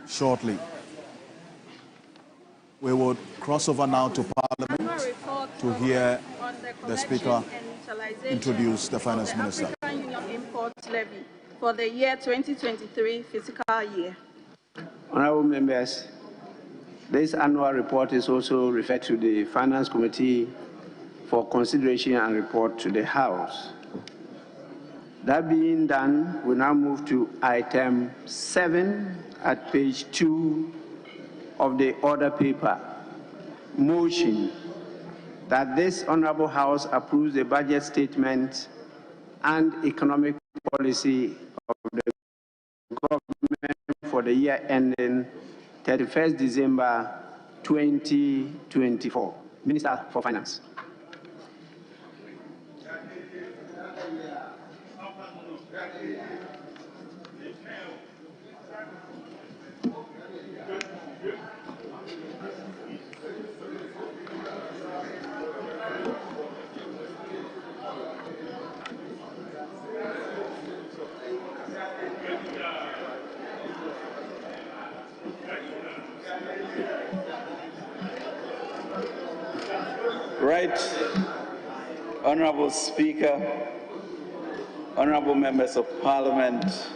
shortly. We would cross over now to Parliament to hear the Speaker introduce the Finance Minister. African Union Import Levy for the year 2023 fiscal year. Honourable members, this annual report is also referred to the Finance Committee for consideration and report to the House. That being done, we now move to item 7 at page 2 of the order paper. Motion that this Honourable House approves the budget statement and economic policy of the government for the year ending 31st December 2024. Minister for Finance. Right, Honourable Speaker, Honourable Members of Parliament,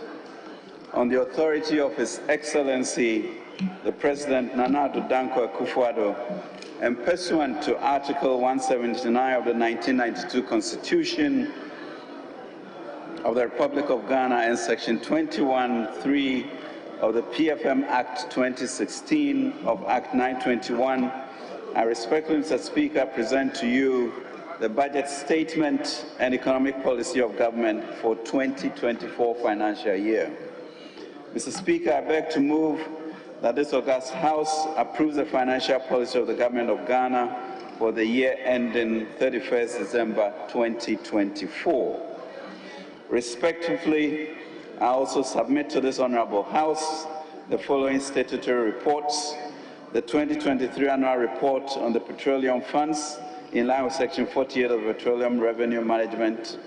on the authority of His Excellency, the President Nana Addo Dankwa Akufo-Addo, and pursuant to Article 179 of the 1992 Constitution of the Republic of Ghana and Section 21(3) of the PFM Act 2016 of Act 921, I respectfully, Mr. Speaker, present to you the budget statement and economic policy of government for 2024 financial year. Mr. Speaker, I beg to move that this august House approves the financial policy of the government of Ghana for the year ending 31st December 2024. Respectively, I also submit to this Honourable House the following statutory reports: the 2023 annual report on the petroleum funds in line with Section 48 of the Petroleum Revenue Management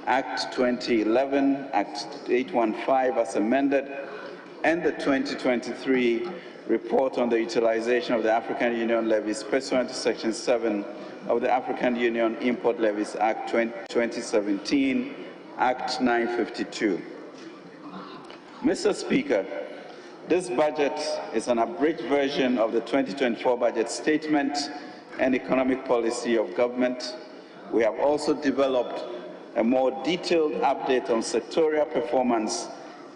Act 2011, Act 815 as amended, and the 2023 report on the utilization of the African Union levies pursuant to Section 7 of the African Union Import Levies Act 2017, Act 952. Mr. Speaker, this budget is an abridged version of the 2024 budget statement and economic policy of government. We have also developed a more detailed update on sectorial performance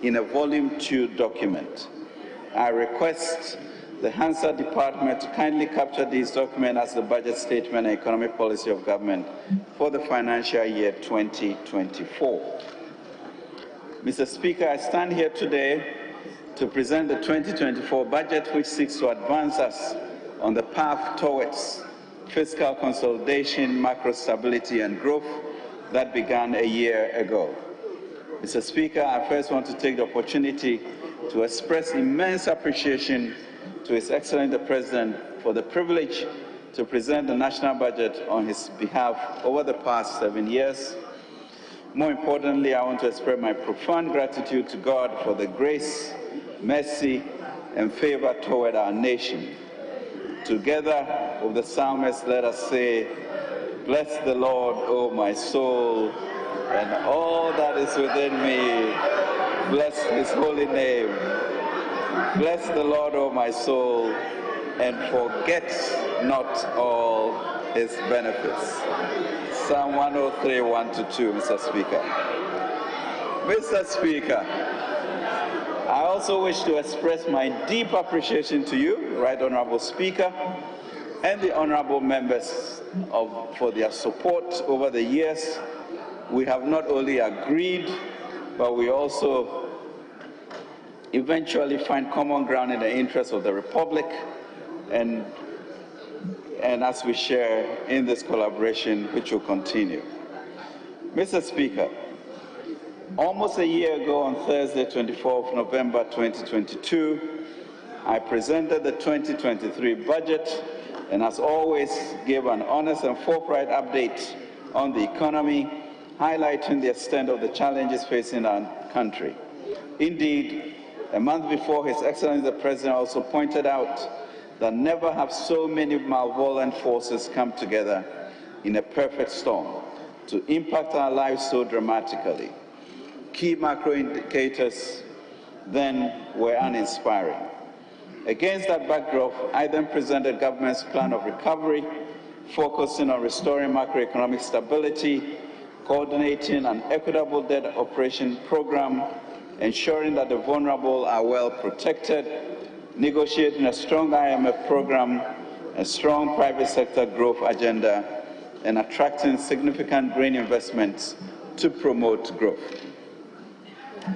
in a volume 2 document. I request the Hansard Department to kindly capture this document as the budget statement and economic policy of government for the financial year 2024. Mr. Speaker, I stand here today to present the 2024 budget, which seeks to advance us on the path towards fiscal consolidation, macro stability and growth that began a year ago. Mr. Speaker, I first want to take the opportunity to express immense appreciation to His Excellency the President for the privilege to present the national budget on his behalf over the past 7 years. More importantly, I want to express my profound gratitude to God for the grace, mercy, and favor toward our nation. Together with the psalmist, let us say, "Bless the Lord, O my soul, and all that is within me, bless His holy name. Bless the Lord, O my soul, and forget not all His benefits." Psalm 103, 1-2, Mr. Speaker. Mr. Speaker, I also wish to express my deep appreciation to you, Right Honourable Speaker, and the honourable members for their support over the years. We have not only agreed, but we also eventually find common ground in the interest of the Republic, and as we share in this collaboration, which will continue. Mr. Speaker, almost a year ago on Thursday, 24th November 2022, I presented the 2023 budget and, as always, gave an honest and forthright update on the economy, highlighting the extent of the challenges facing our country. Indeed, A month before, His Excellency the President also pointed out that never have so many malevolent forces come together in a perfect storm to impact our lives so dramatically. Key macro indicators then were uninspiring. Against that backdrop, I then presented government's plan of recovery, focusing on restoring macroeconomic stability, coordinating an equitable debt operation program, ensuring that the vulnerable are well protected, negotiating a strong IMF program, a strong private sector growth agenda, and attracting significant green investments to promote growth.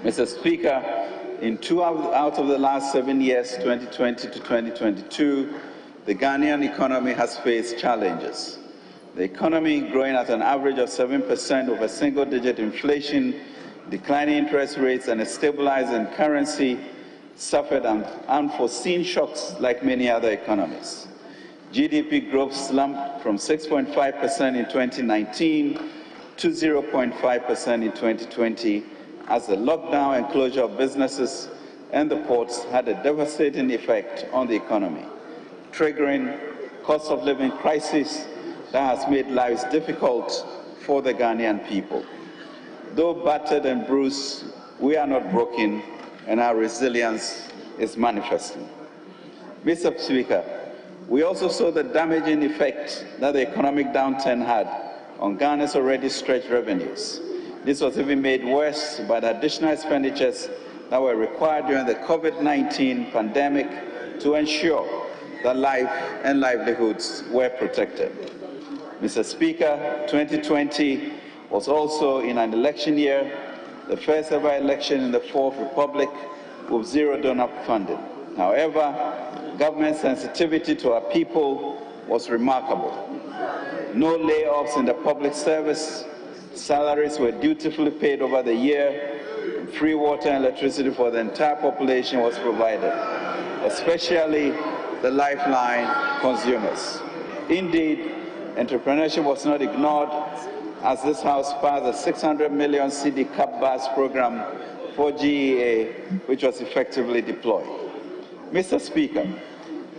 Mr. Speaker, in 2 out of the last 7 years, 2020 to 2022, the Ghanaian economy has faced challenges. The economy, growing at an average of 7% over single-digit inflation, declining interest rates, and a stabilizing currency, suffered unforeseen shocks like many other economies. GDP growth slumped from 6.5% in 2019 to 0.5% in 2020, as the lockdown and closure of businesses and the ports had a devastating effect on the economy, triggering cost of living crisis that has made lives difficult for the Ghanaian people. Though battered and bruised, we are not broken, and our resilience is manifesting. Mr. Speaker, we also saw the damaging effect that the economic downturn had on Ghana's already stretched revenues. This was even made worse by the additional expenditures that were required during the COVID-19 pandemic to ensure that life and livelihoods were protected. Mr. Speaker, 2020 was also in an election year, the first ever election in the Fourth Republic with zero donor funding. However, government sensitivity to our people was remarkable. No layoffs in the public service, salaries were dutifully paid over the year, and free water and electricity for the entire population was provided, especially the lifeline consumers. Indeed, entrepreneurship was not ignored, as this House passed a 600 million cedi cap bus program for GEA, which was effectively deployed. Mr. Speaker,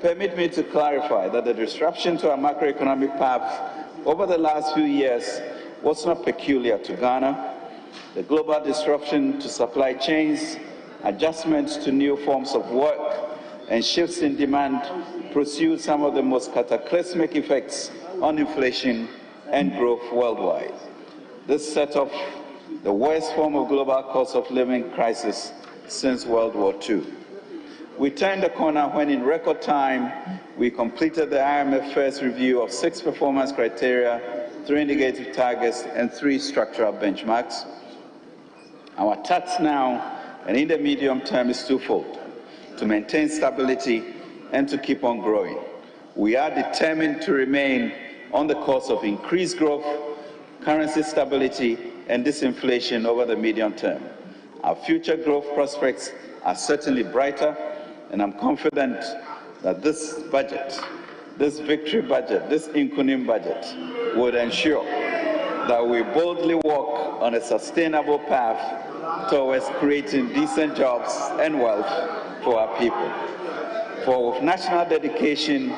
permit me to clarify that the disruption to our macroeconomic path over the last few years was not peculiar to Ghana. The global disruption to supply chains, adjustments to new forms of work, and shifts in demand pursued some of the most cataclysmic effects on inflation and growth worldwide. This set off the worst form of global cost of living crisis since World War II. We turned the corner when, in record time, we completed the IMF first review of 6 performance criteria, 3 indicative targets, and 3 structural benchmarks. Our task now and in the medium term is twofold: to maintain stability and to keep on growing. We are determined to remain on the course of increased growth, currency stability, and disinflation over the medium term. Our future growth prospects are certainly brighter, and I'm confident that this budget, this victory budget, this Nkunim budget, would ensure that we boldly walk on a sustainable path towards creating decent jobs and wealth for our people. For with national dedication,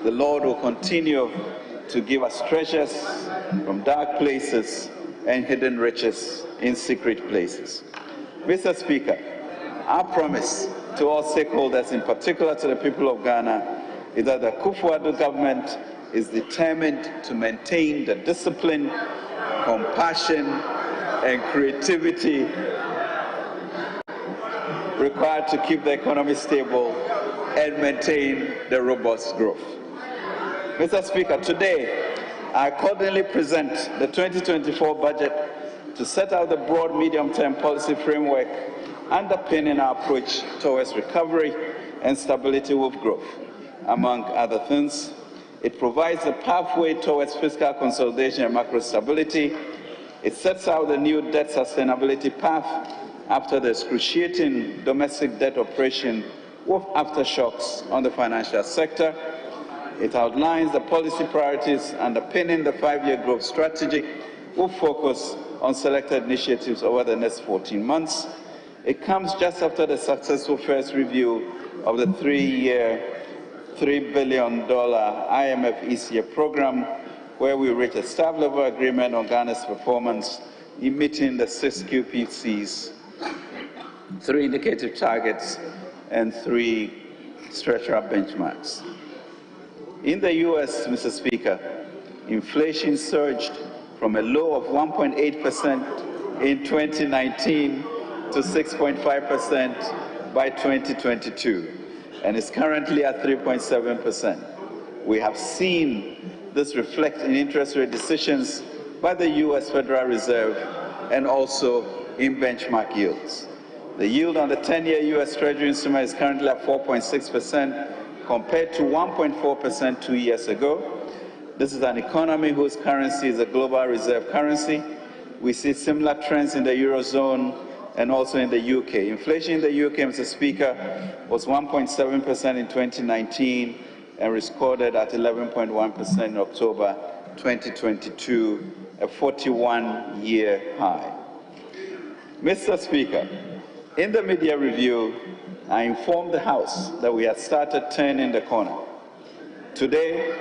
the Lord will continue to give us treasures from dark places and hidden riches in secret places. Mr. Speaker, our promise to all stakeholders, in particular to the people of Ghana, is that the Akufo-Addo government is determined to maintain the discipline, compassion, and creativity required to keep the economy stable and maintain the robust growth. Mr. Speaker, today I accordingly present the 2024 budget to set out the broad medium-term policy framework underpinning our approach towards recovery and stability with growth. Among other things, it provides a pathway towards fiscal consolidation and macro stability. It sets out the new debt sustainability path after the excruciating domestic debt operation with aftershocks on the financial sector. It outlines the policy priorities underpinning the 5-year growth strategy with focus on selected initiatives over the next 14 months. It comes just after the successful first review of the three-year, $3 billion IMF ECA program, where we reached a staff-level agreement on Ghana's performance in meeting the 6 QPCs, 3 indicative targets, and 3 structural benchmarks. In the U.S., Mr. Speaker, inflation surged from a low of 1.8% in 2019 to 6.5% by 2022, and is currently at 3.7%. We have seen this reflect in interest rate decisions by the U.S. Federal Reserve and also in benchmark yields. The yield on the 10-year U.S. Treasury instrument is currently at 4.6% compared to 1.4% 2 years ago. This is an economy whose currency is a global reserve currency. We see similar trends in the Eurozone and also in the UK. Inflation in the UK, Mr. Speaker, was 1.7% in 2019 and recorded at 11.1% in October 2022, a 41-year high. Mr. Speaker, in the media review, I informed the House that we had started turning the corner. Today,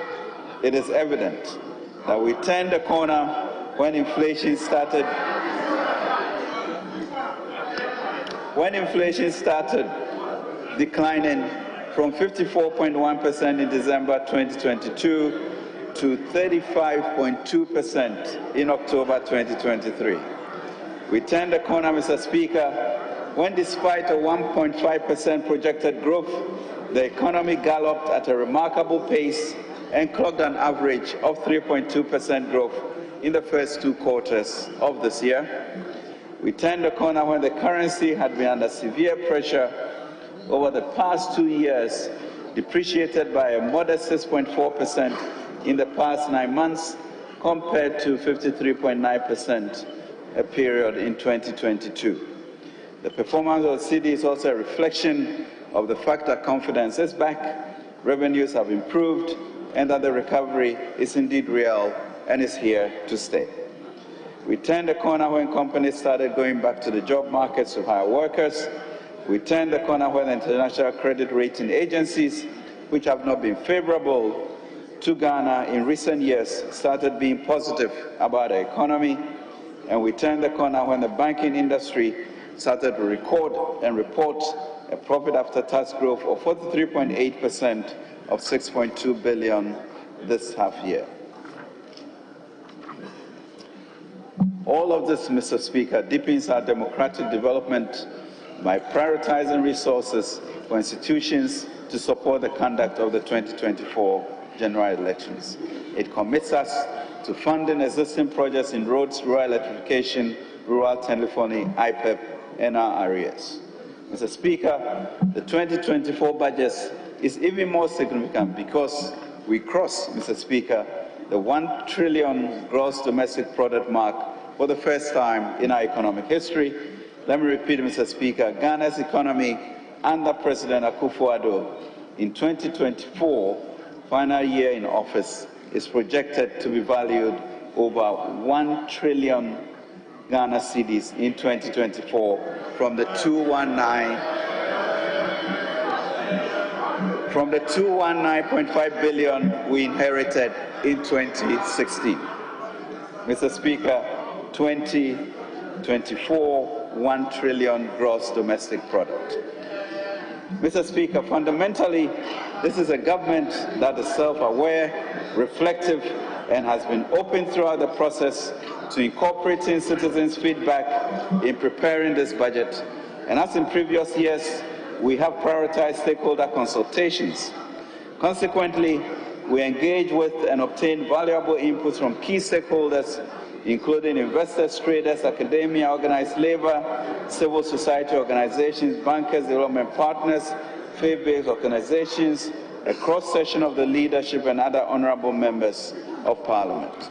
it is evident that we turned the corner when inflation started declining from 54.1% in December 2022 to 35.2% in October 2023. We turned the corner, Mr. Speaker, when despite a 1.5% projected growth, the economy galloped at a remarkable pace and clocked an average of 3.2% growth in the first 2 quarters of this year. We turned the corner when the currency had been under severe pressure over the past 2 years, depreciated by a modest 6.4% in the past 9 months, compared to 53.9% a period in 2022. The performance of the cedi is also a reflection of the fact that confidence is back, revenues have improved, and that the recovery is indeed real and is here to stay. We turned the corner when companies started going back to the job markets to hire workers. We turned the corner when international credit rating agencies, which have not been favorable to Ghana in recent years, started being positive about the economy. And we turned the corner when the banking industry started to record and report a profit after tax growth of 43.8% of 6.2 billion this half year. All of this, Mr. Speaker, deepens our democratic development by prioritizing resources for institutions to support the conduct of the 2024 general elections. It commits us to funding existing projects in roads, rural electrification, rural telephony, IPEP, and our areas. Mr. Speaker, the 2024 budget is even more significant because we cross, Mr. Speaker, the 1 trillion gross domestic product mark for the first time in our economic history. Let me repeat, Mr. Speaker, Ghana's economy under President Akufo-Addo in 2024, final year in office, is projected to be valued over 1 trillion Ghana cedis in 2024 from the 219.5 billion we inherited in 2016. Mr. Speaker, 2024, 1 trillion gross domestic product. Mr. Speaker, fundamentally, this is a government that is self-aware, reflective, and has been open throughout the process to incorporating citizens' feedback in preparing this budget. And as in previous years, we have prioritized stakeholder consultations. Consequently, we engage with and obtain valuable inputs from key stakeholders, including investors, traders, academia, organized labor, civil society organizations, bankers, development partners, faith-based organizations, a cross-section of the leadership, and other honorable members of Parliament.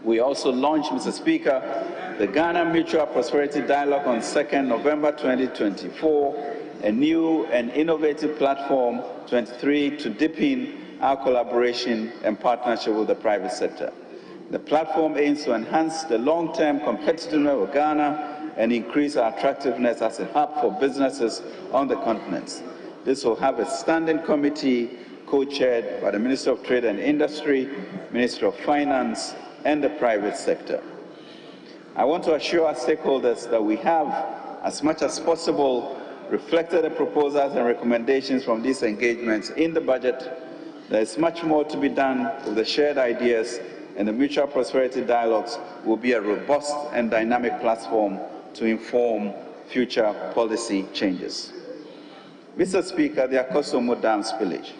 We also launched, Mr. Speaker, the Ghana Mutual Prosperity Dialogue on 2nd November 2024, a new and innovative platform, 23, to deepen our collaboration and partnership with the private sector. The platform aims to enhance the long-term competitiveness of Ghana and increase our attractiveness as a hub for businesses on the continent. This will have a standing committee co-chaired by the Minister of Trade and Industry, Minister of Finance, and the private sector. I want to assure our stakeholders that we have, as much as possible, reflected the proposals and recommendations from these engagements in the budget. There is much more to be done with the shared ideas, and the Mutual Prosperity Dialogues will be a robust and dynamic platform to inform future policy changes. Mr. Speaker, the Akosombo Dam spillage.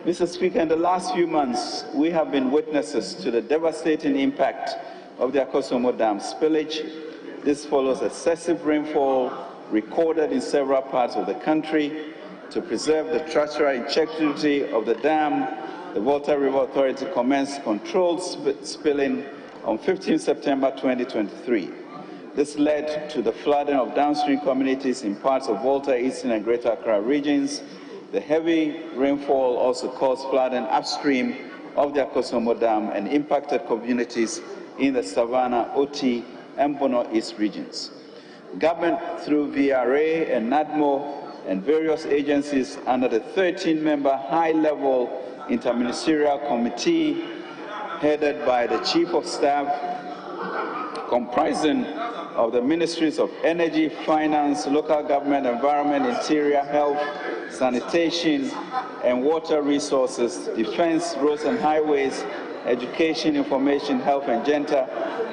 Mr. Speaker, in the last few months, we have been witnesses to the devastating impact of the Akosombo Dam spillage. This follows excessive rainfall recorded in several parts of the country. To preserve the structural integrity of the dam, the Volta River Authority commenced controlled spilling on 15 September 2023. This led to the flooding of downstream communities in parts of Volta, Eastern and Greater Accra regions. The heavy rainfall also caused flooding upstream of the Akosombo Dam and impacted communities in the Savannah, Oti, and Bono East regions. Government, through VRA and NADMO and various agencies under the 13-member high-level interministerial committee headed by the Chief of Staff, comprising of the Ministries of Energy, Finance, Local Government, Environment, Interior, Health, Sanitation, and Water Resources, Defense, Roads and Highways, Education, Information, Health, and Gender,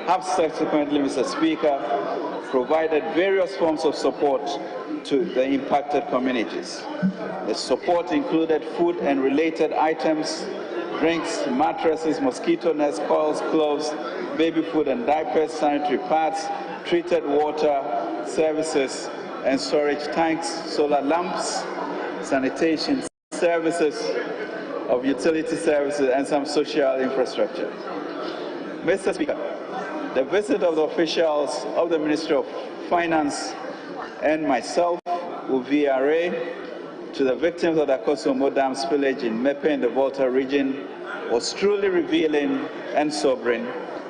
have subsequently, Mr. Speaker, provided various forms of support to the impacted communities. The support included food and related items, drinks, mattresses, mosquito nets, coils, clothes, baby food and diapers, sanitary pads, treated water services and storage tanks, solar lamps, sanitation services, of utility services, and some social infrastructure. Mr. Speaker, the visit of the officials of the Ministry of Finance and myself with VRA to the victims of the Akosombo Dam spillage in Mepe in the Volta region was truly revealing and sobering.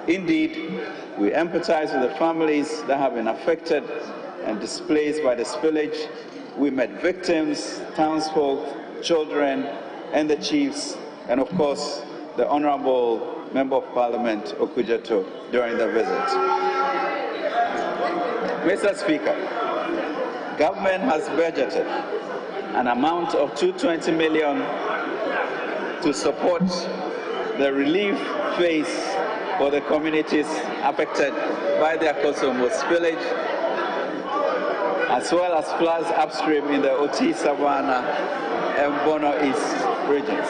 Indeed, we empathize with the families that have been affected and displaced by the spillage. We met victims, townsfolk, children, and the chiefs, and of course, the Honorable Member of Parliament, Okujeto, during the visit. Mr. Speaker, government has budgeted an amount of $220 million to support the relief phase for the communities affected by the Akosombo spillage, as well as floods upstream in the Oti, Savannah, and Bono East regions.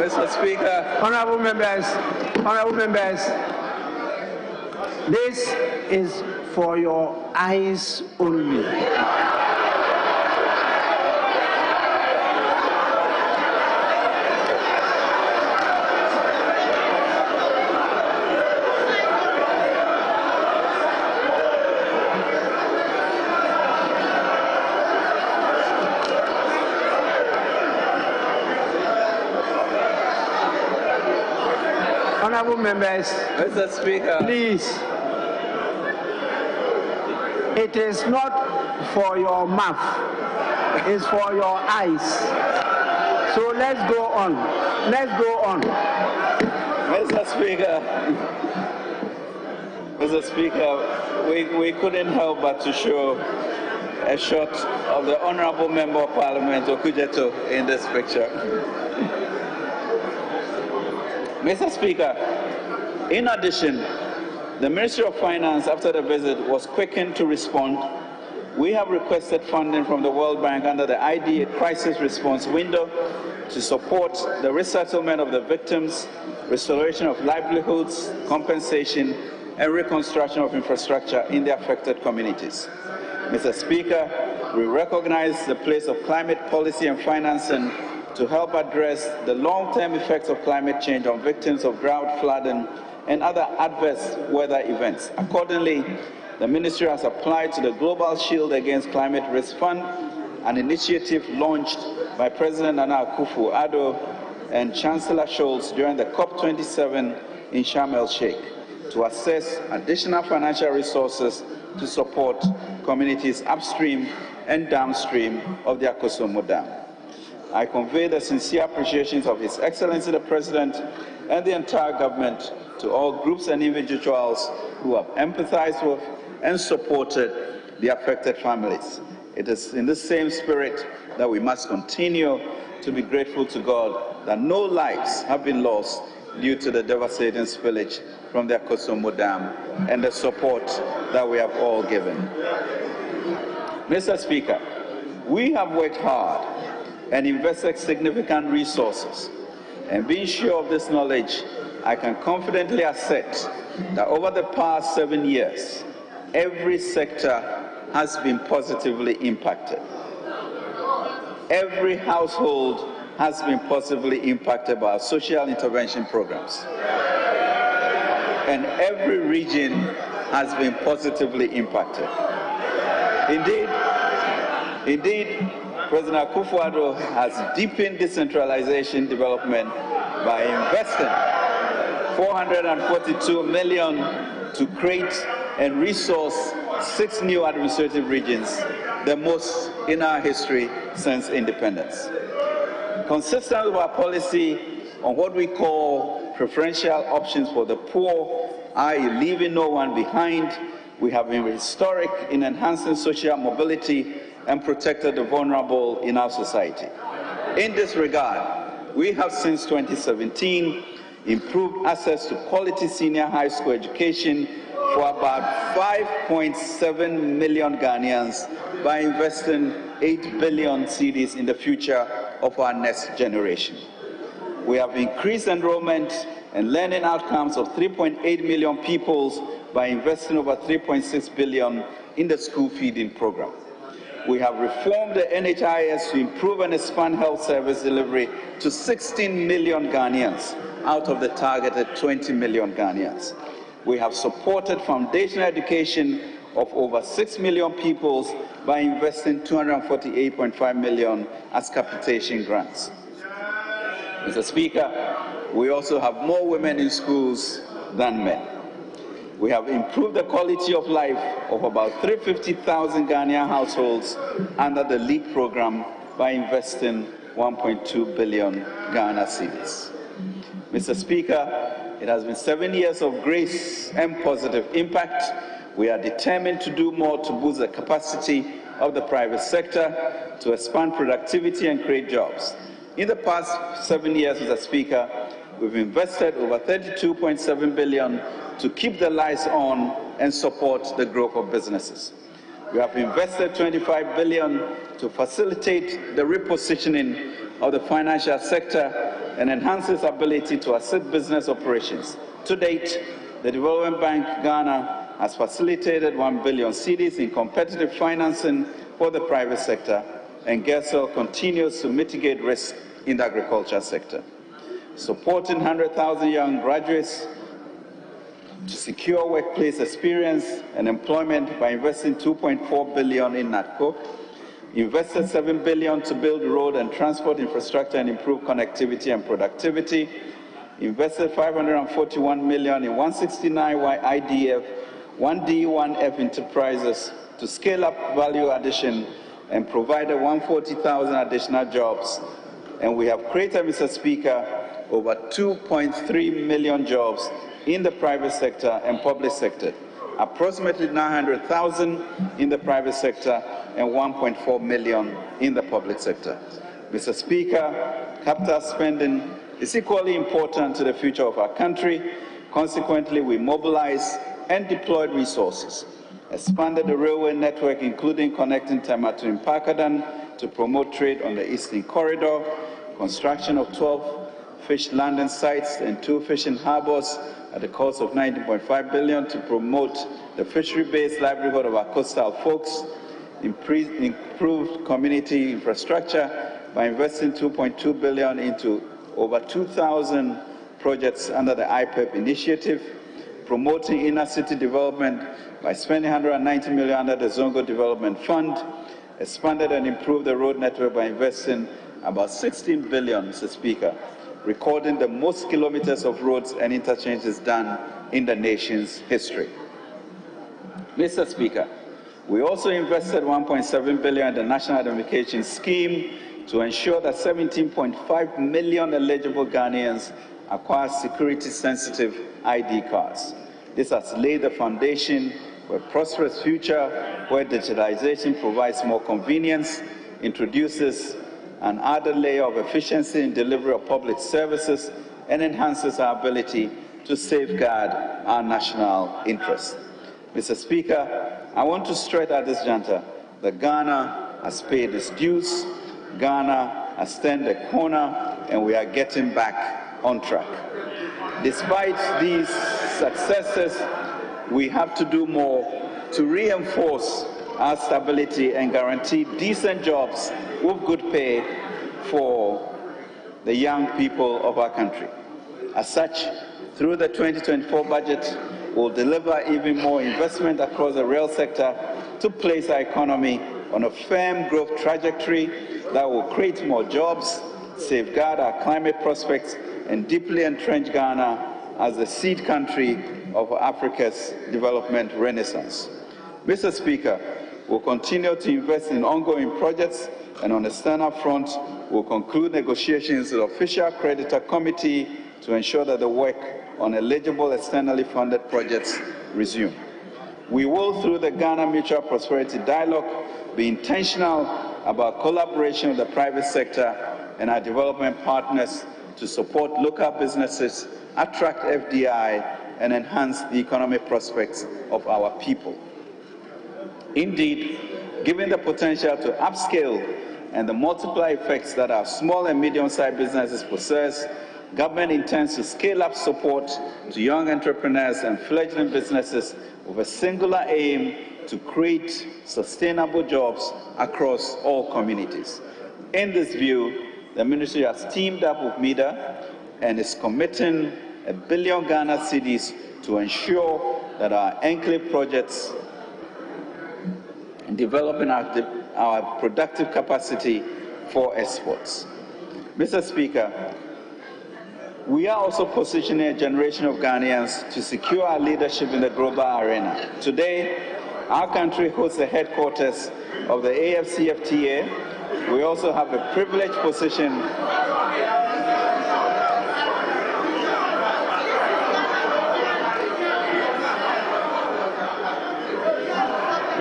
Mr. Speaker. Honorable members, this is for your eyes only. Honorable members, Mr. Speaker, please, it is not for your mouth, it's for your eyes. So let's go on. Let's go on. Mr. Speaker, we couldn't help but to show a shot of the Honorable Member of Parliament, Okujeto, in this picture. Mr. Speaker, in addition, the Ministry of Finance, after the visit, was quickened to respond we have requested funding from the World Bank under the IDA Crisis Response Window to support the resettlement of the victims, restoration of livelihoods, compensation, and reconstruction of infrastructure in the affected communities. Mr. Speaker, we recognize the place of climate policy and financing to help address the long-term effects of climate change on victims of drought, flooding, and other adverse weather events. Accordingly, the Ministry has applied to the Global Shield Against Climate Risk Fund, an initiative launched by President Nana Akufo Addo and Chancellor Scholz during the COP27 in Sharm el-Sheikh, to assess additional financial resources to support communities upstream and downstream of the Akosombo Dam. I convey the sincere appreciations of His Excellency the President and the entire government to all groups and individuals who have empathized with and supported the affected families. It is in the same spirit that we must continue to be grateful to God that no lives have been lost due to the devastating spillage from the Akosombo Dam and the support that we have all given. Mr. Speaker, we have worked hard and invested significant resources, and being sure of this knowledge, I can confidently assert that over the past 7 years, every sector has been positively impacted. Every household has been positively impacted by our social intervention programs. And every region has been positively impacted. Indeed, President Akufo Addo has deepened decentralization development by investing $442 million to create and resource 6 new administrative regions, the most in our history since independence. Consistent with our policy on what we call preferential options for the poor, i.e. leaving no one behind, we have been historic in enhancing social mobility and protected the vulnerable in our society. In this regard, we have since 2017 improved access to quality senior high school education for about 5.7 million Ghanaians by investing 8 billion cedis in the future of our next generation. We have increased enrollment and learning outcomes of 3.8 million pupils by investing over 3.6 billion in the school feeding program. We have reformed the NHIS to improve and expand health service delivery to 16 million Ghanaians out of the targeted 20 million Ghanaians. We have supported foundational education of over 6 million pupils by investing 248.5 million as capitation grants. Mr. Speaker, we also have more women in schools than men. We have improved the quality of life of about 350,000 Ghanaian households under the LEAD program by investing 1.2 billion Ghana cedis. Mr. Speaker, it has been 7 years of grace and positive impact. We are determined to do more to boost the capacity of the private sector, to expand productivity and create jobs. In the past 7 years, Mr. Speaker, we've invested over 32.7 billion to keep the lights on and support the growth of businesses. We have invested 25 billion to facilitate the repositioning of the financial sector and enhance its ability to assist business operations. To date, the Development Bank Ghana has facilitated 1 billion cedis in competitive financing for the private sector, and GERSEL continues to mitigate risk in the agriculture sector. Supporting 100,000 young graduates to secure workplace experience and employment by investing 2.4 billion in NATCO, invested 7 billion to build road and transport infrastructure and improve connectivity and productivity, invested 541 million in 169Y IDF, 1D1F enterprises to scale up value addition and provided 140,000 additional jobs. And we have created, Mr. Speaker, over 2.3 million jobs in the private sector and public sector, approximately 900,000 in the private sector and 1.4 million in the public sector. Mr. Speaker, capital spending is equally important to the future of our country. Consequently, we mobilized and deployed resources expanded the railway network, including connecting Tema to Mpakadan to promote trade on the Eastern Corridor, construction of 12 fish landing sites and 2 fishing harbors at the cost of $19.5 billion to promote the fishery-based livelihood of our coastal folks, improved community infrastructure by investing $2.2 billion into over 2,000 projects under the IPEP initiative, promoting inner city development by spending $190 million under the Zongo Development Fund, expanded and improved the road network by investing about $16 billion, Mr. Speaker, recording the most kilometers of roads and interchanges done in the nation's history. Mr. Speaker, we also invested $1.7 billion in the National Identification Scheme to ensure that 17.5 million eligible Ghanaians acquire security-sensitive ID cards. This has laid the foundation for a prosperous future where digitalization provides more convenience, introduces an added layer of efficiency in delivery of public services, and enhances our ability to safeguard our national interests. Mr. Speaker, I want to stress at this juncture that Ghana has paid its dues, Ghana has turned the corner, and we are getting back on track. Despite these successes, we have to do more to reinforce our stability and guarantee decent jobs with good pay for the young people of our country. As such, through the 2024 budget, we'll deliver even more investment across the rail sector to place our economy on a firm growth trajectory that will create more jobs, safeguard our climate prospects, and deeply entrench Ghana as the seed country of Africa's development renaissance. Mr. Speaker, we'll continue to invest in ongoing projects, and on the external front, we'll conclude negotiations with the Official Creditor Committee to ensure that the work on eligible externally funded projects resume. We will, through the Ghana Mutual Prosperity Dialogue, be intentional about collaboration with the private sector and our development partners to support local businesses, attract FDI, and enhance the economic prospects of our people. Indeed, given the potential to upscale and the multiplier effects that our small and medium-sized businesses possess, government intends to scale up support to young entrepreneurs and fledgling businesses with a singular aim to create sustainable jobs across all communities. In this view, the ministry has teamed up with MEDA and is committing $1 billion Ghana cedis to ensure that our enclave projects in developing our productive capacity for exports. Mr. Speaker, we are also positioning a generation of Ghanaians to secure our leadership in the global arena. Today, our country hosts the headquarters of the AFCFTA. We also have a privileged position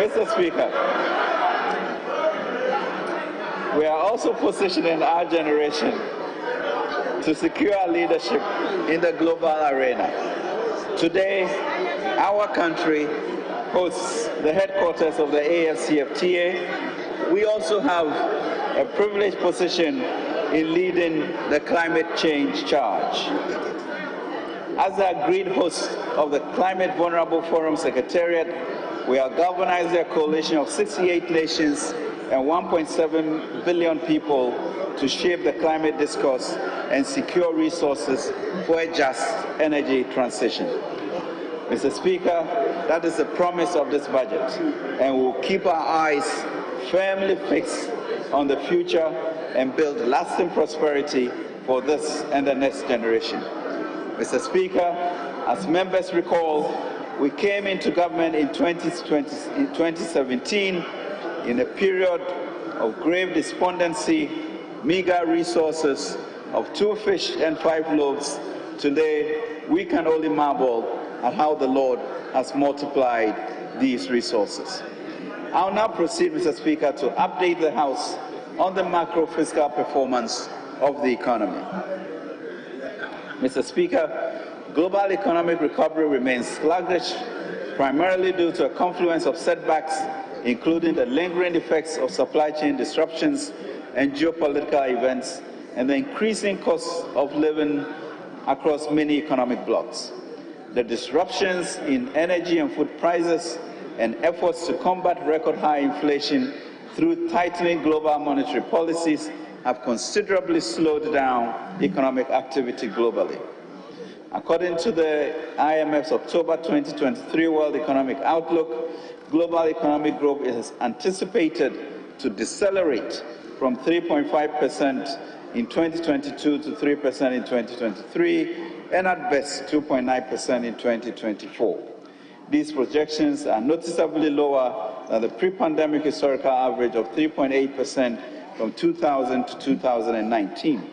Mr. Speaker, we are also positioning our generation to secure our leadership in the global arena. Today, our country hosts the headquarters of the AFCFTA. We also have a privileged position in leading the climate change charge. As the agreed host of the Climate Vulnerable Forum Secretariat, we are galvanizing a coalition of 68 nations and 1.7 billion people to shape the climate discourse and secure resources for a just energy transition. Mr. Speaker, that is the promise of this budget, and we'll keep our eyes firmly fixed on the future and build lasting prosperity for this and the next generation. Mr. Speaker, as members recall, we came into government in 2017 in a period of grave despondency, meager resources of 2 fish and 5 loaves. Today, we can only marvel at how the Lord has multiplied these resources. I'll now proceed, Mr. Speaker, to update the House on the macro fiscal performance of the economy. Mr. Speaker, global economic recovery remains sluggish primarily due to a confluence of setbacks, including the lingering effects of supply chain disruptions and geopolitical events, and the increasing cost of living across many economic blocs. The disruptions in energy and food prices and efforts to combat record-high inflation through tightening global monetary policies have considerably slowed down economic activity globally. According to the IMF's October 2023 World Economic Outlook, global economic growth is anticipated to decelerate from 3.5% in 2022 to 3% in 2023, and at best 2.9% in 2024. These projections are noticeably lower than the pre-pandemic historical average of 3.8% from 2000 to 2019.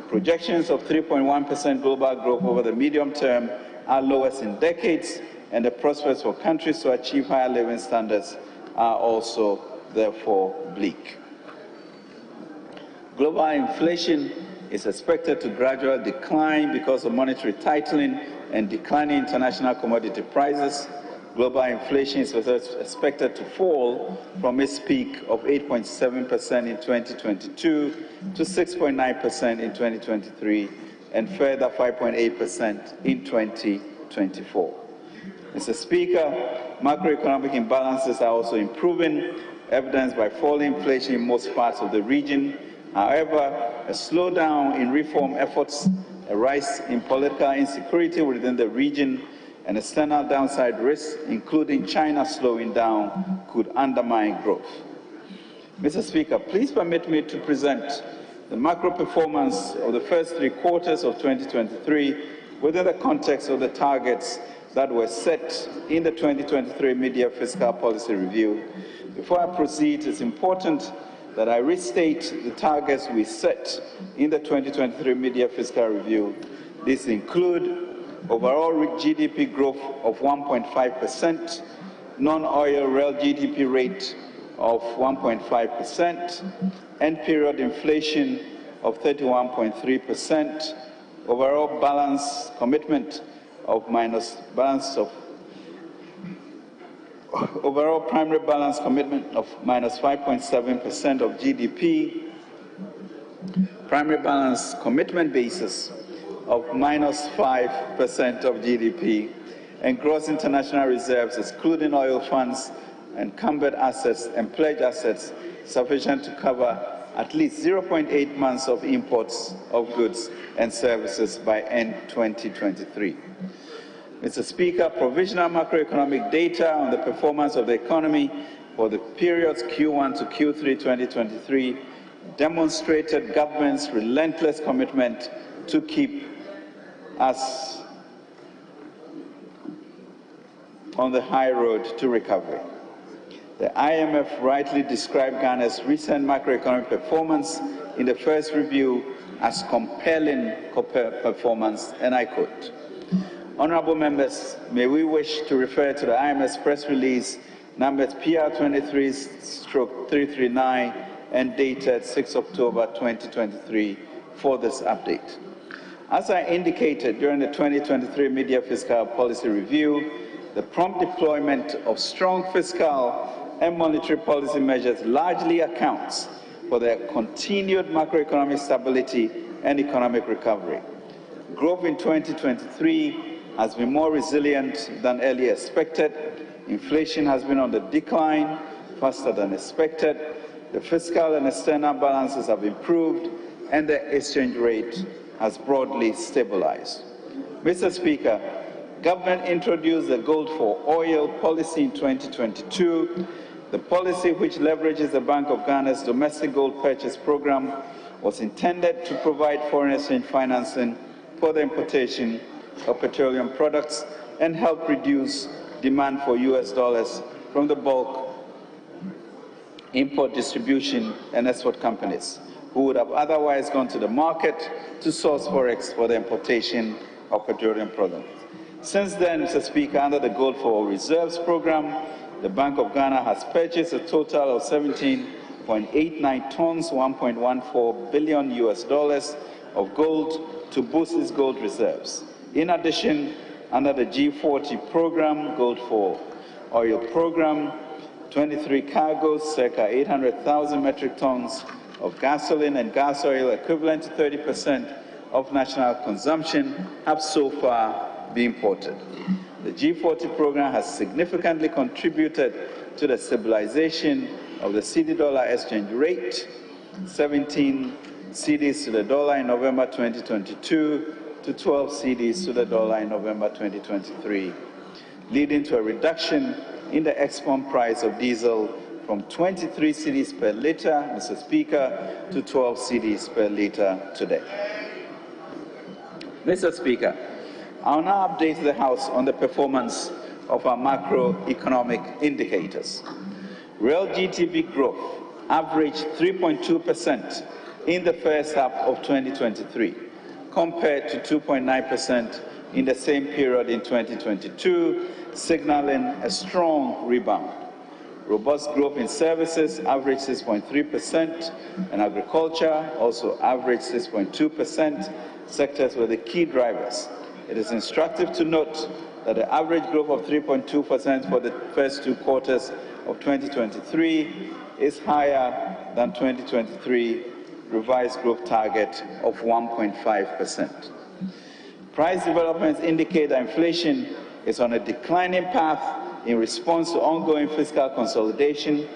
Projections of 3.1% global growth over the medium term are lowest in decades, and the prospects for countries to achieve higher living standards are also, therefore, bleak. Global inflation is expected to gradually decline because of monetary tightening and declining international commodity prices. Global inflation is expected to fall from its peak of 8.7% in 2022 to 6.9% in 2023 and further 5.8% in 2024. Mr. Speaker, macroeconomic imbalances are also improving, evidenced by falling inflation in most parts of the region. However, a slowdown in reform efforts, a rise in political insecurity within the region, and external downside risks, including China slowing down, could undermine growth. Mr. Speaker, please permit me to present the macro performance of the first 3 quarters of 2023 within the context of the targets that were set in the 2023 Mid-Year Fiscal Policy Review. Before I proceed, it's important that I restate the targets we set in the 2023 Mid-Year Fiscal Review. These include overall GDP growth of 1.5%, non-oil real GDP rate of 1.5%, end-period inflation of 31.3%, overall balance commitment of overall primary balance commitment of minus 5.7% of GDP, primary balance commitment basis of minus 5% of GDP, and gross international reserves, excluding oil funds, encumbered assets and pledged assets, sufficient to cover at least 0.8 months of imports of goods and services by end 2023. Mr. Speaker, provisional macroeconomic data on the performance of the economy for the periods Q1 to Q3 2023 demonstrated government's relentless commitment to keep us on the high road to recovery. The IMF rightly described Ghana's recent macroeconomic performance in the first review as compelling performance, and I quote, "Honorable members, may we wish to refer to the IMF's press release numbered PR23/339 and dated 6 October 2023 for this update. As I indicated during the 2023 Mid-Year Fiscal Policy Review, the prompt deployment of strong fiscal and monetary policy measures largely accounts for the continued macroeconomic stability and economic recovery. Growth in 2023 has been more resilient than earlier expected. Inflation has been on the decline faster than expected. The fiscal and external balances have improved, and the exchange rate has broadly stabilized. Mr. Speaker, government introduced the Gold for Oil policy in 2022. The policy, which leverages the Bank of Ghana's domestic gold purchase program, was intended to provide foreign exchange financing for the importation of petroleum products and help reduce demand for US dollars from the bulk import distribution and export companies who would have otherwise gone to the market to source forex for the importation of petroleum products. Since then, Mr. Speaker, under the Gold for Oil Reserves program, the Bank of Ghana has purchased a total of 17.89 tons, $1.14 billion US of gold to boost its gold reserves. In addition, under the G40 program, Gold for Oil program, 23 cargoes, circa 800,000 metric tons of gasoline and gas oil equivalent to 30% of national consumption have so far been imported. The G40 program has significantly contributed to the stabilization of the cedi-dollar exchange rate, 17 cedis to the dollar in November 2022 to 12 cedis to the dollar in November 2023, leading to a reduction in the export price of diesel from 23 cedis per litre, Mr. Speaker, to 12 cedis per litre today. Mr. Speaker, I will now update the House on the performance of our macroeconomic indicators. Real GDP growth averaged 3.2% in the first half of 2023, compared to 2.9% in the same period in 2022, signaling a strong rebound. Robust growth in services averaged 6.3%, and agriculture also averaged 6.2%. Sectors were the key drivers. It is instructive to note that the average growth of 3.2% for the first two quarters of 2023 is higher than 2023 revised growth target of 1.5%. Price developments indicate that inflation is on a declining path in response to ongoing fiscal consolidation,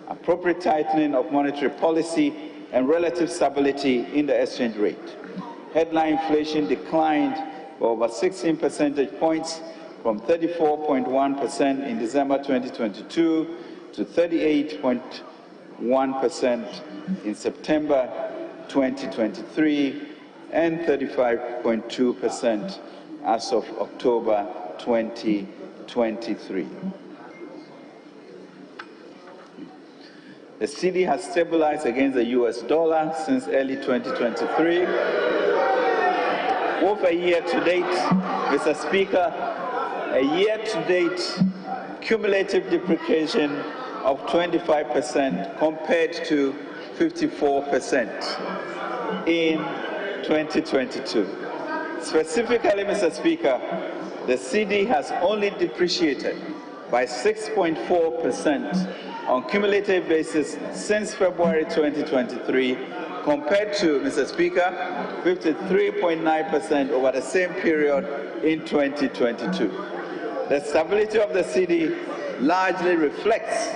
appropriate tightening of monetary policy, and relative stability in the exchange rate. Headline inflation declined by over 16 percentage points from 34.1% in December 2022 to 38.1% in September 2023 and 35.2% as of October 2023. The cedi has stabilized against the US dollar since early 2023. Over a year to date, Mr. Speaker, a year-to-date cumulative depreciation of 25% compared to 54% in 2022. Specifically, Mr. Speaker, the cedi has only depreciated by 6.4% on cumulative basis since February 2023, compared to, Mr. Speaker, 53.9% over the same period in 2022. The stability of the cedi largely reflects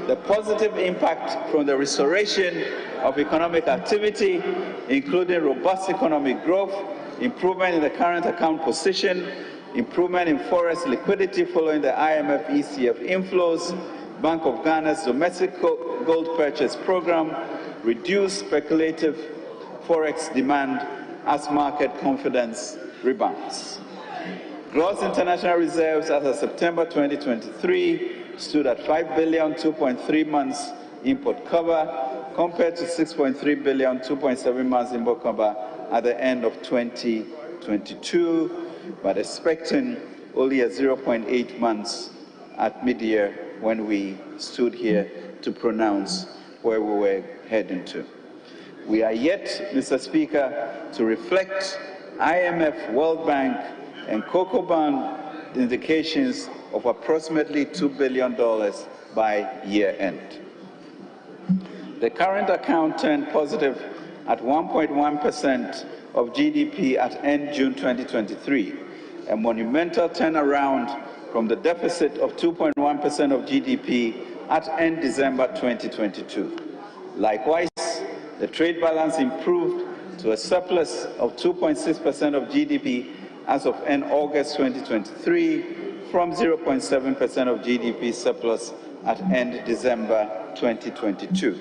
the positive impact from the restoration of economic activity, including robust economic growth, improvement in the current account position, improvement in forex liquidity following the IMF ECF inflows, Bank of Ghana's domestic gold purchase program, reduced speculative forex demand as market confidence rebounds. Gross international reserves as of September 2023 stood at 5 billion 2.3 months import cover, compared to 6.3 billion 2.7 months import cover at the end of 2022, but expecting only a 0.8 months at mid-year when we stood here to pronounce where we were heading to. We are yet, Mr. Speaker, to reflect IMF, World Bank, and Cocoa Bond indications of approximately $2 billion by year-end. The current account turned positive at 1.1% of GDP at end June 2023, a monumental turnaround from the deficit of 2.1% of GDP at end December 2022. Likewise, the trade balance improved to a surplus of 2.6% of GDP as of end August 2023, from 0.7% of GDP surplus at end December 2022.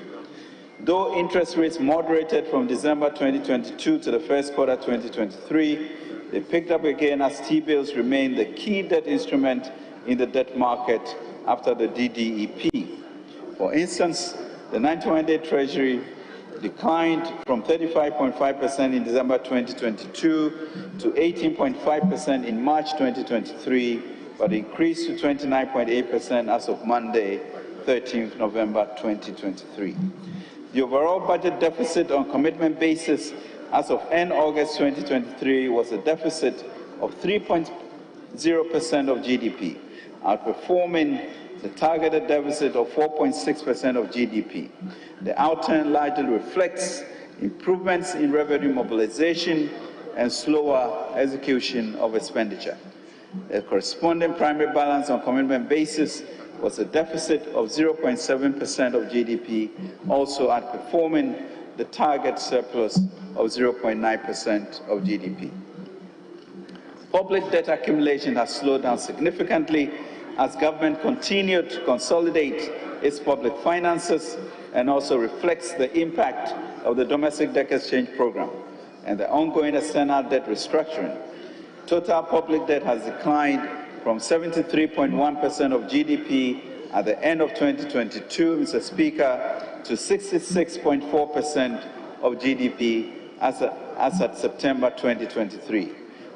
Though interest rates moderated from December 2022 to the first quarter 2023, they picked up again as T-bills remain the key debt instrument in the debt market after the DDEP. For instance, the 91-day Treasury declined from 35.5% in December 2022 to 18.5% in March 2023, but increased to 29.8% as of Monday, 13th November 2023. The overall budget deficit on commitment basis as of end August 2023 was a deficit of 3.0% 0% of GDP, outperforming the targeted deficit of 4.6% of GDP. The outturn largely reflects improvements in revenue mobilization and slower execution of expenditure. The corresponding primary balance on commitment basis was a deficit of 0.7% of GDP, also outperforming the target surplus of 0.9% of GDP. Public debt accumulation has slowed down significantly as government continued to consolidate its public finances and also reflects the impact of the domestic debt exchange program and the ongoing external debt restructuring. Total public debt has declined from 73.1% of GDP at the end of 2022, Mr. Speaker, to 66.4% of GDP as at September 2023.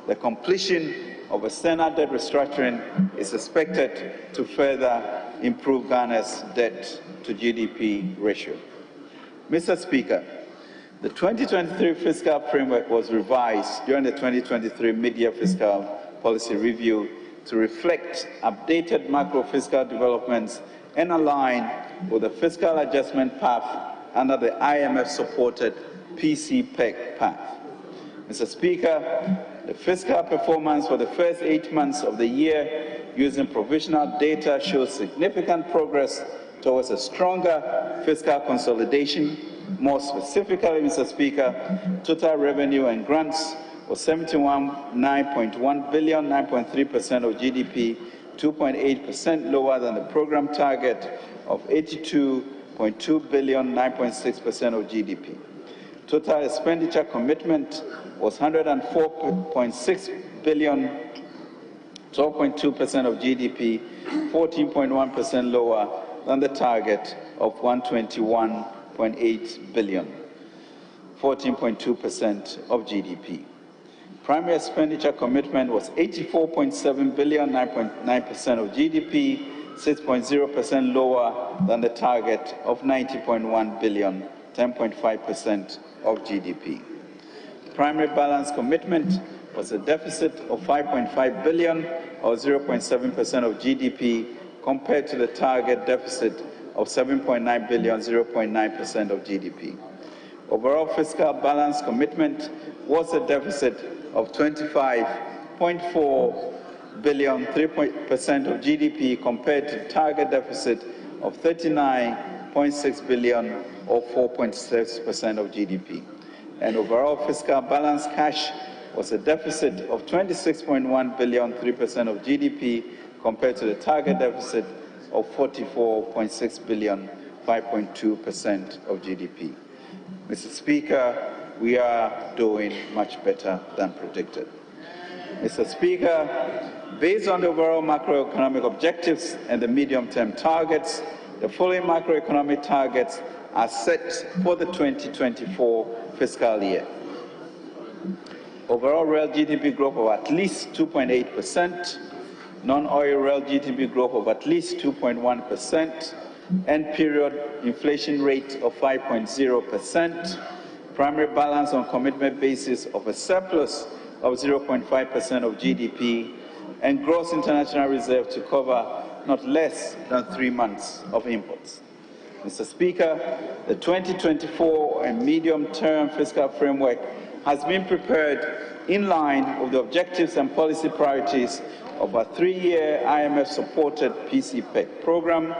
The completion of external debt restructuring is expected to further improve Ghana's debt to GDP ratio. Mr. Speaker, the 2023 fiscal framework was revised during the 2023 mid-year fiscal policy review to reflect updated macro-fiscal developments and align with the fiscal adjustment path under the IMF-supported PCPEC path. Mr. Speaker, the fiscal performance for the first 8 months of the year using provisional data shows significant progress towards a stronger fiscal consolidation. More specifically, Mr. Speaker, total revenue and grants was 71.9 billion, 9.3% of GDP, 2.8% lower than the program target of 82.2 billion, 9.6% of GDP. Total expenditure commitment was 104.6 billion, 12.2% of GDP, 14.1% lower than the target of 121.8 billion, 14.2% of GDP. Primary expenditure commitment was 84.7 billion, 9.9% of GDP, 6.0% lower than the target of 90.1 billion, 10.5% of GDP. Primary balance commitment was a deficit of 5.5 billion, or 0.7% of GDP, compared to the target deficit of 7.9 billion, 0.9% of GDP. Overall fiscal balance commitment was a deficit of 25.4 billion, 3% of GDP, compared to target deficit of 39.6 billion, or 4.6% of GDP. And overall fiscal balance cash was a deficit of 26.1 billion, 3% of GDP, compared to the target deficit of 44.6 billion, 5.2% of GDP. Mr. Speaker, we are doing much better than predicted. Mr. Speaker, based on the overall macroeconomic objectives and the medium-term targets, the following macroeconomic targets are set for the 2024 fiscal year. Overall real GDP growth of at least 2.8%, non-oil real GDP growth of at least 2.1%, end period inflation rate of 5.0%, primary balance on commitment basis of a surplus of 0.5% of GDP, and gross international reserve to cover not less than 3 months of imports. Mr. Speaker, the 2024 and medium-term fiscal framework has been prepared in line with the objectives and policy priorities of a 3-year IMF-supported PCPEC program.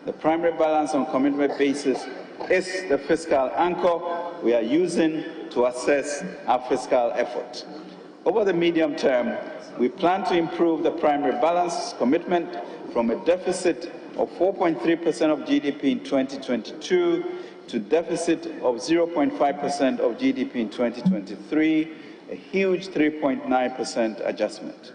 The primary balance on commitment basis is the fiscal anchor we are using to assess our fiscal effort. Over the medium term, we plan to improve the primary balance commitment from a deficit of 4.3% of GDP in 2022 to deficit of 0.5% of GDP in 2023, a huge 3.9% adjustment.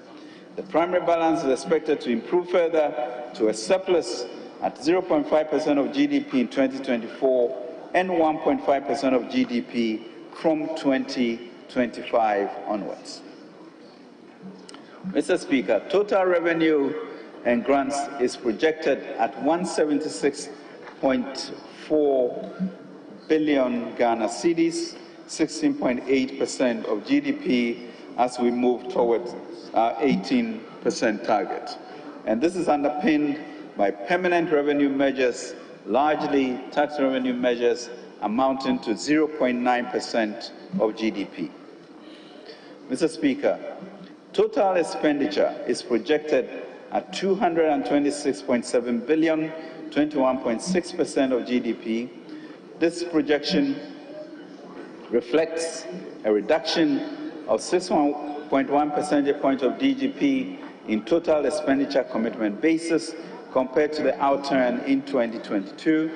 The primary balance is expected to improve further to a surplus at 0.5% of GDP in 2024 and 1.5% of GDP from 2025 onwards. Mr. Speaker, total revenue and grants is projected at 176.4 billion Ghana cedis, 16.8% of GDP, as we move towards our 18% target. And this is underpinned by permanent revenue measures, largely tax revenue measures amounting to 0.9% of GDP. Mr. Speaker, total expenditure is projected at 226.7 billion, 21.6% of GDP. This projection reflects a reduction of 6.1 percentage points of GDP in total expenditure commitment basis compared to the outturn in 2022.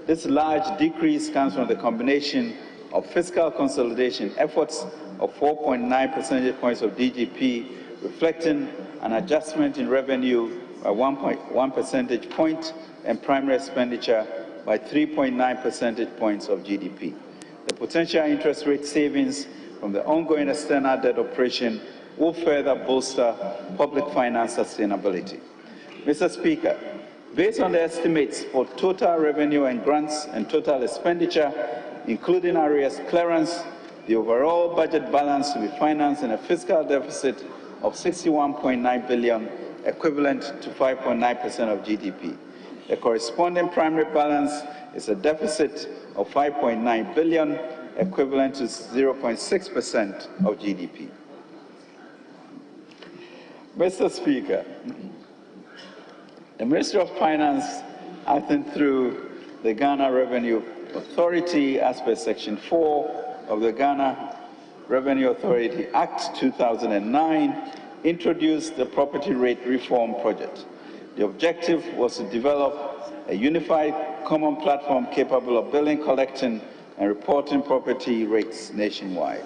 This large decrease comes from the combination of fiscal consolidation efforts of 4.9 percentage points of GDP, reflecting an adjustment in revenue by 1.1 percentage point and primary expenditure by 3.9 percentage points of GDP. The potential interest rate savings from the ongoing external debt operation will further bolster public finance sustainability. Mr. Speaker, based on the estimates for total revenue and grants and total expenditure, including arrears clearance, the overall budget balance to be financed in a fiscal deficit of 61.9 billion, equivalent to 5.9% of GDP. The corresponding primary balance is a deficit of 5.9 billion, equivalent to 0.6% of GDP. Mr. Speaker, the Ministry of Finance, acting through the Ghana Revenue Authority, as per Section 4 of the Ghana Revenue Authority Act 2009, introduced the Property Rate Reform Project. The objective was to develop a unified common platform capable of billing, collecting, and reporting property rates nationwide.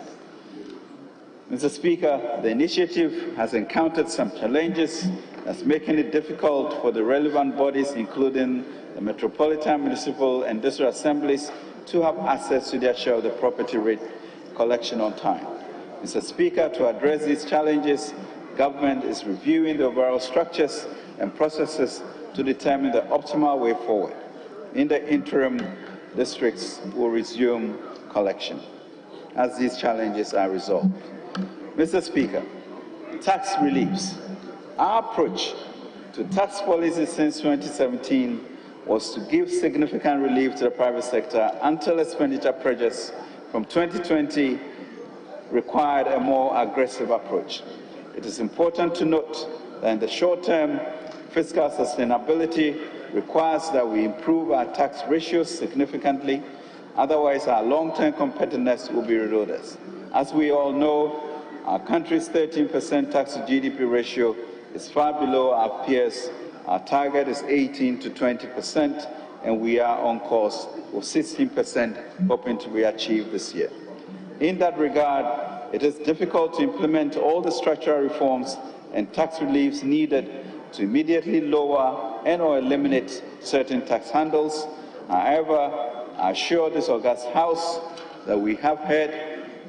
Mr. Speaker, the initiative has encountered some challenges that's making it difficult for the relevant bodies, including the Metropolitan, Municipal, and District Assemblies, to have access to their share of the property rate collection on time. Mr. Speaker, to address these challenges, government is reviewing the overall structures and processes to determine the optimal way forward. In the interim, districts will resume collection as these challenges are resolved. Mr. Speaker, tax reliefs. Our approach to tax policy since 2017 was to give significant relief to the private sector until expenditure pressures from 2020 required a more aggressive approach. It is important to note that in the short term, fiscal sustainability requires that we improve our tax ratios significantly, otherwise our long-term competitiveness will be eroded. As we all know, our country's 13% tax to GDP ratio is far below our peers. Our target is 18 to 20%, and we are on course for 16%, hoping to be achieved this year. In that regard, it is difficult to implement all the structural reforms and tax reliefs needed to immediately lower and/or eliminate certain tax handles. However, I assure this august House that we have heard.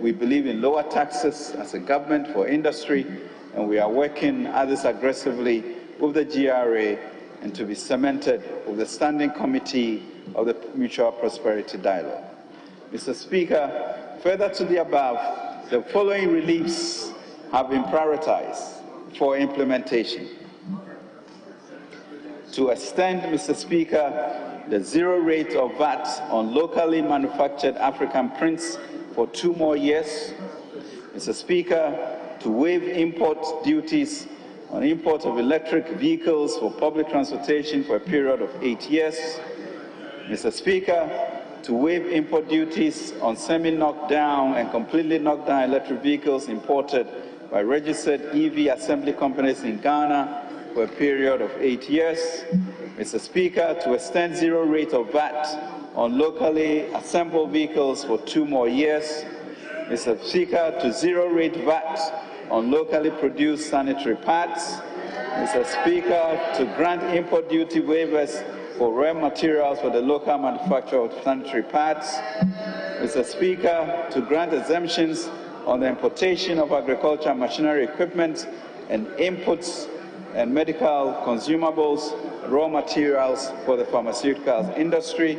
We believe in lower taxes as a government for industry, and we are working at this aggressively with the GRA and to be cemented with the Standing Committee of the Mutual Prosperity Dialogue. Mr. Speaker, further to the above, the following reliefs have been prioritized for implementation. To extend, Mr. Speaker, the zero rate of VAT on locally manufactured African prints for 2 more years. Mr. Speaker, to waive import duties on import of electric vehicles for public transportation for a period of 8 years. Mr. Speaker, to waive import duties on semi-knocked down and completely knocked down electric vehicles imported by registered EV assembly companies in Ghana for a period of 8 years. Mr. Speaker, to extend zero rate of VAT on locally assembled vehicles for 2 more years. Mr. Speaker, to zero rate VAT on locally produced sanitary pads. Mr. Speaker, to grant import duty waivers for raw materials for the local manufacture of sanitary pads. Mr. Speaker, to grant exemptions on the importation of agricultural machinery equipment and inputs and medical consumables, raw materials for the pharmaceuticals industry.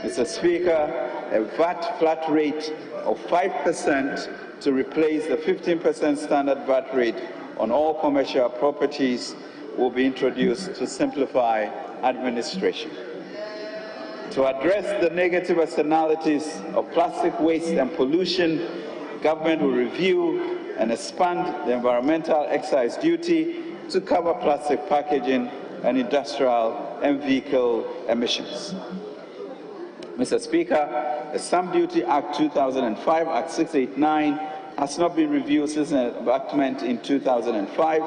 Mr. Speaker, a VAT flat rate of 5% to replace the 15% standard VAT rate on all commercial properties will be introduced to simplify administration. To address the negative externalities of plastic waste and pollution, government will review and expand the environmental excise duty to cover plastic packaging and industrial and vehicle emissions. Mr. Speaker, the Stamp Duty Act 2005, Act 689, has not been reviewed since its enactment in 2005.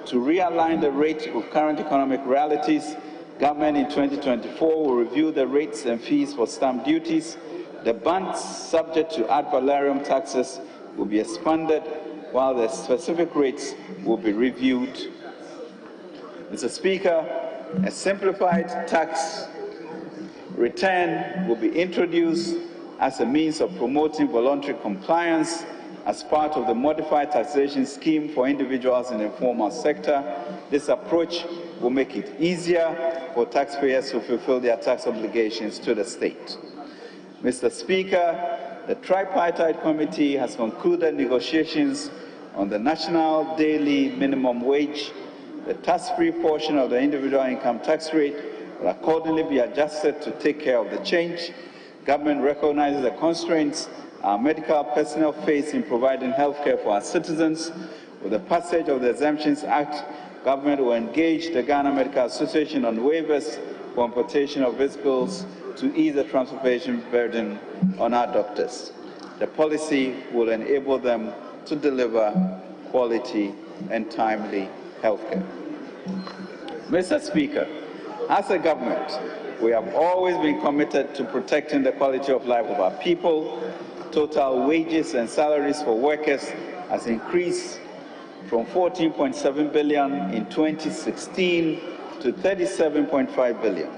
To realign the rate with current economic realities, government in 2024 will review the rates and fees for stamp duties. The bands subject to ad valorem taxes will be expanded, while the specific rates will be reviewed. Mr. Speaker, a simplified tax return will be introduced as a means of promoting voluntary compliance as part of the modified taxation scheme for individuals in the informal sector. This approach will make it easier for taxpayers to fulfill their tax obligations to the state. Mr. Speaker, the Tripartite Committee has concluded negotiations on the national daily minimum wage. The tax-free portion of the individual income tax rate will accordingly be adjusted to take care of the change. Government recognizes the constraints our medical personnel face in providing health care for our citizens. With the passage of the Exemptions Act, government will engage the Ghana Medical Association on waivers for importation of vehicles to ease the transportation burden on our doctors. The policy will enable them to deliver quality and timely health care. Mr. Speaker, as a government, we have always been committed to protecting the quality of life of our people. Total wages and salaries for workers has increased from 14.7 billion in 2016 to 37.5 billion.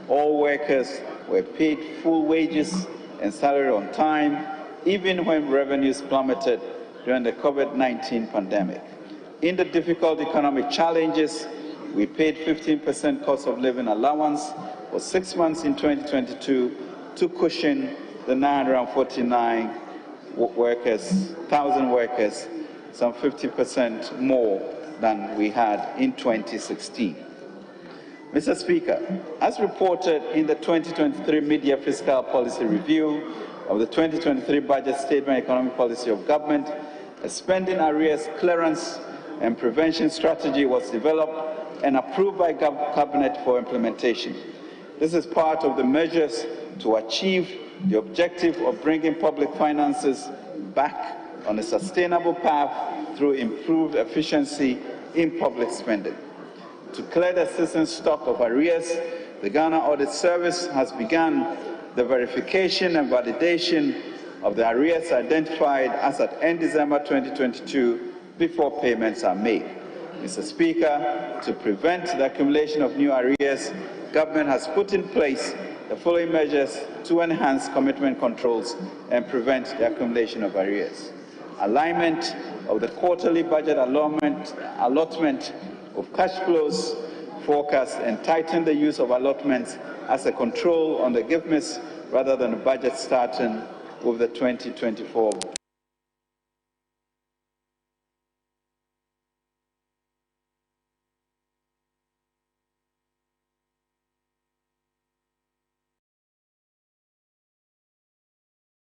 All workers were paid full wages and salary on time, even when revenues plummeted during the COVID-19 pandemic. In the difficult economic challenges, we paid 15% cost of living allowance for 6 months in 2022 to cushion the 949,000 workers, some 50% more than we had in 2016. Mr. Speaker, as reported in the 2023 Mid-Year Fiscal Policy Review of the 2023 Budget Statement Economic Policy of Government, a spending arrears clearance and prevention strategy was developed and approved by Cabinet for implementation. This is part of the measures to achieve the objective of bringing public finances back on a sustainable path through improved efficiency in public spending. To clear the system stock of arrears, the Ghana Audit Service has begun the verification and validation of the arrears identified as at end December 2022 before payments are made. Mr. Speaker, to prevent the accumulation of new arrears, government has put in place the following measures to enhance commitment controls and prevent the accumulation of arrears. Alignment of the quarterly budget allotment of cash flows forecast and tighten the use of allotments as a control on the gift miss rather than a budget starting with the 2024